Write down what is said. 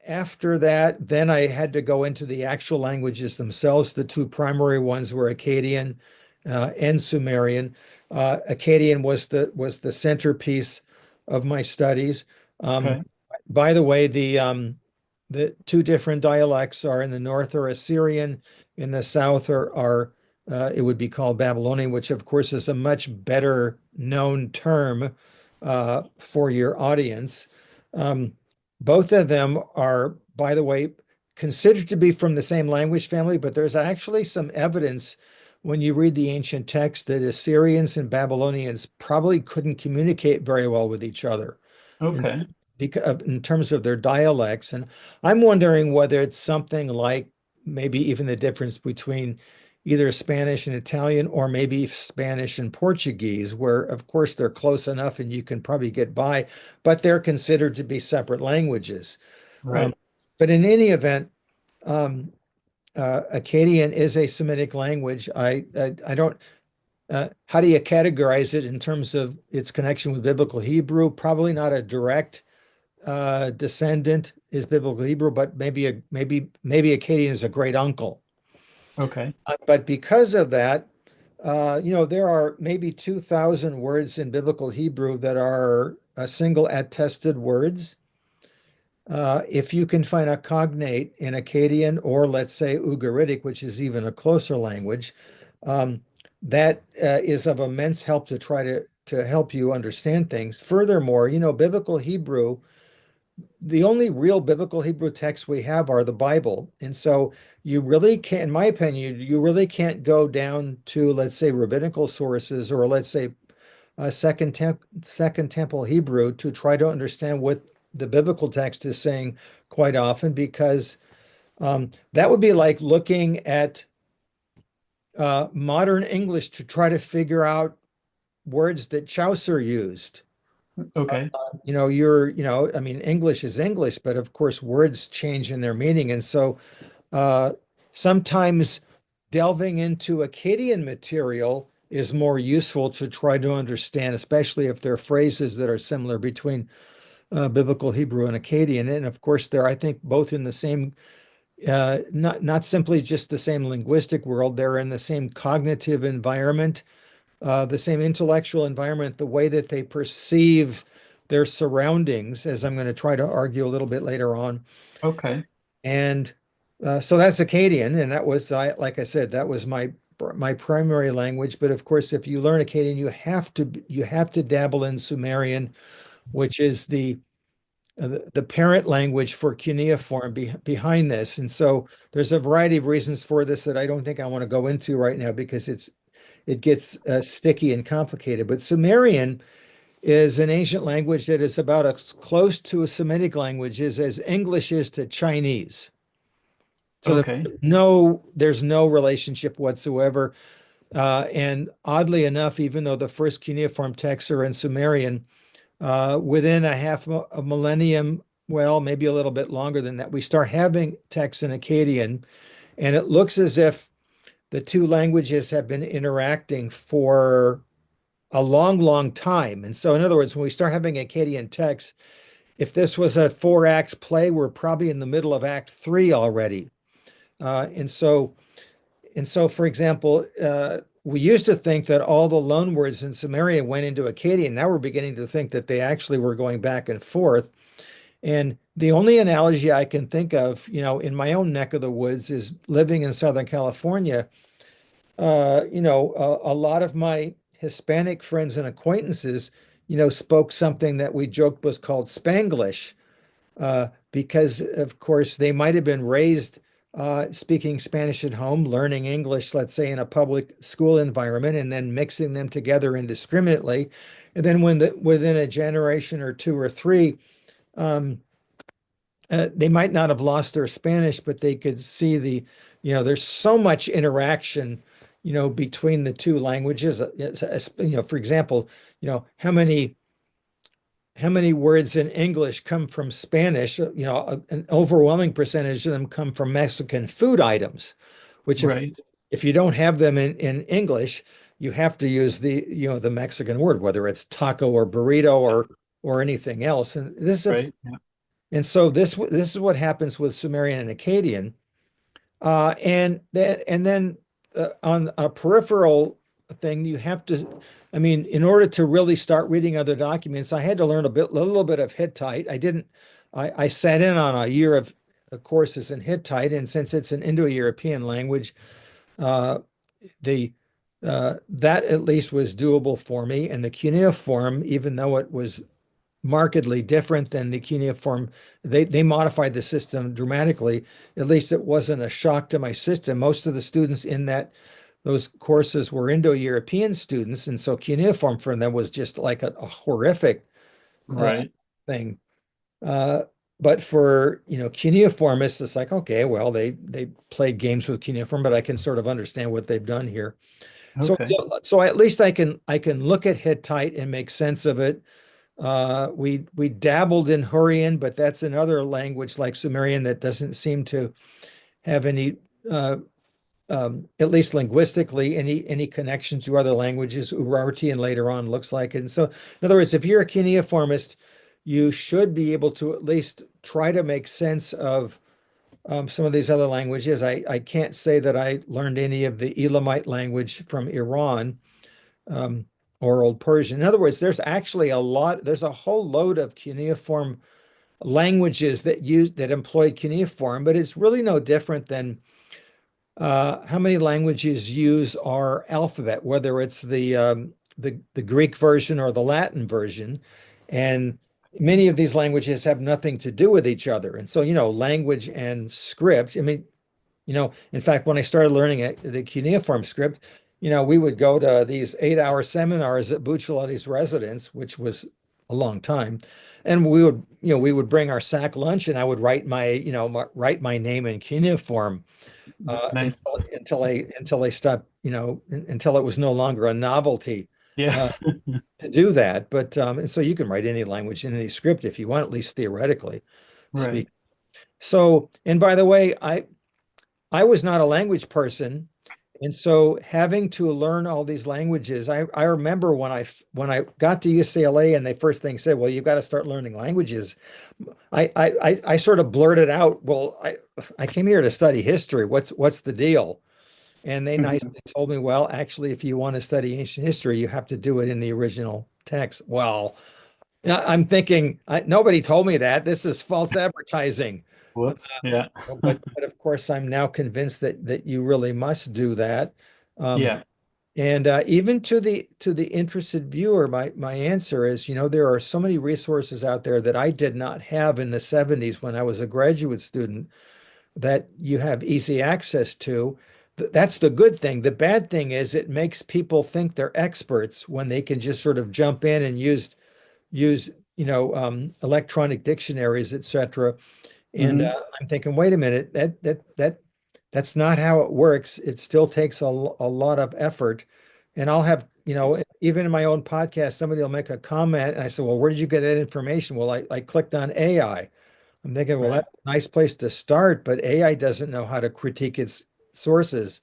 After that, then I had to go into the actual languages themselves. The two primary ones were Akkadian and Sumerian. Akkadian was the centerpiece of my studies. Um, Okay. by the way, the two different dialects are in the north are Assyrian, in the south are it would be called Babylonian, which of course is a much better known term for your audience. Um, both of them are, by the way, considered to be from the same language family, but there's actually some evidence when you read the ancient text that Assyrians and Babylonians probably couldn't communicate very well with each other in, Okay. in terms of their dialects. And I'm wondering whether it's something like maybe even the difference between either Spanish and Italian or maybe Spanish and Portuguese, where of course they're close enough and you can probably get by, but they're considered to be separate languages. Um, Right. but in any event, Akkadian is a Semitic language. I don't. How do you categorize it in terms of its connection with Biblical Hebrew? Probably not a direct descendant is Biblical Hebrew, but maybe Akkadian is a great uncle. Okay. But because of that, there are maybe 2,000 words in Biblical Hebrew that are single attested words. If you can find a cognate in Akkadian or let's say Ugaritic, which is even a closer language, um, that is of immense help to try to help you understand things. Furthermore, Biblical Hebrew, the only real biblical Hebrew texts we have are the Bible. And so you really can't, in my opinion, you really can't go down to, let's say, rabbinical sources or let's say Second Temple Hebrew to try to understand what the biblical text is saying quite often, because that would be like looking at modern English to try to figure out words that Chaucer used. Okay. I mean, English is English, but of course, words change in their meaning. And so uh, sometimes delving into Akkadian material is more useful to try to understand, especially if there are phrases that are similar between Biblical Hebrew and Akkadian. And of course, they're, I think, both in the same, not simply just the same linguistic world, they're in the same cognitive environment, the same intellectual environment, the way that they perceive their surroundings, as I'm going to try to argue a little bit later on. Okay. And so that's Akkadian, and that was, like I said, that was my primary language. But of course, if you learn Akkadian, you have to dabble in Sumerian, which is the parent language for cuneiform behind this. And so there's a variety of reasons for this that I don't think I want to go into right now because it gets sticky and complicated. But Sumerian is an ancient language that is about as close to a Semitic language as English is to Chinese. So Okay. there's no relationship whatsoever. And oddly enough, even though the first cuneiform texts are in Sumerian, within a millennium, well, maybe a little bit longer than that, we start having texts in Akkadian, and it looks as if the two languages have been interacting for a long, long time. And so, in other words, when we start having Akkadian texts, if this was a four-act play, we're probably in the middle of Act 3 already. And so, for example, we used to think that all the loan words in Sumerian went into Akkadian. Now we're beginning to think that they actually were going back and forth. And the only analogy I can think of, in my own neck of the woods is living in Southern California. A lot of my Hispanic friends and acquaintances, spoke something that we joked was called Spanglish, because, of course, they might have been raised speaking Spanish at home, learning English, let's say, in a public school environment, and then mixing them together indiscriminately. And then within a generation or two or three, um, they might not have lost their Spanish, but they could see there's so much interaction, between the two languages. For example, how many words in English come from Spanish? An overwhelming percentage of them come from Mexican food items, which Right. if you don't have them in English, you have to use the Mexican word, whether it's taco or burrito or anything else. And this, of Right. Yeah. And so this is what happens with Sumerian and Akkadian. And then on a peripheral thing, you have to, I mean, in order to really start reading other documents, I had to learn a little bit of Hittite. I sat in on a year of courses in Hittite, and since it's an Indo-European language, uh, the that at least was doable for me. And the cuneiform, even though it was markedly different than the cuneiform. They modified the system dramatically. At least it wasn't a shock to my system. Most of the students in those courses were Indo-European students, and so cuneiform for them was just like a horrific uh, Right. thing. Uh, but for cuneiformists, it's like, okay, well, they played games with cuneiform, but I can sort of understand what they've done here. So Okay. so at least I can look at Hittite and make sense of it. We dabbled in Hurrian, but that's another language like Sumerian that doesn't seem to have any, at least linguistically, any connection to other languages. Urartian later on looks like it. And so, in other words, if you're a cuneiformist, you should be able to at least try to make sense of some of these other languages. I can't say that I learned any of the Elamite language from Iran, um, or Old Persian. In other words, there's a whole load of cuneiform languages that employ cuneiform, but it's really no different than how many languages use our alphabet, whether it's the Greek version or the Latin version. And many of these languages have nothing to do with each other. And so, language and script, I mean, in fact, when I started learning the cuneiform script, we would go to these 8-hour seminars at Bucciolotti's residence, which was a long time. And we would bring our sack lunch, and I would write my name in cuneiform Nice. until I stopped, until it was no longer a novelty Yeah. uh, to do that. But and so you can write any language in any script if you want, at least theoretically Right. speak. So, and by the way, I was not a language person. And so having to learn all these languages, I remember when I got to UCLA and they first thing said, well, you've got to start learning languages. I sort of blurted out, well, I came here to study history. What's the deal? And they nicely Mhm. told me, well, actually, if you want to study ancient history, you have to do it in the original text. Well, I'm thinking, nobody told me that. This is false advertising. Whoops. Yeah. But of course, I'm now convinced that you really must do that. Um, Yeah. and even to the interested viewer, my answer is, there are so many resources out there that I did not have in the 70s when I was a graduate student that you have easy access to. That's the good thing. The bad thing is it makes people think they're experts when they can just sort of jump in and use electronic dictionaries, etc. And Hmm. I'm thinking, wait a minute, that's not how it works. It still takes a lot of effort. And I'll have, even in my own podcast, somebody will make a comment, and I say, well, where did you get that information? Well, I clicked on AI. I'm thinking, well, Right. that's a nice place to start, but AI doesn't know how to critique its sources.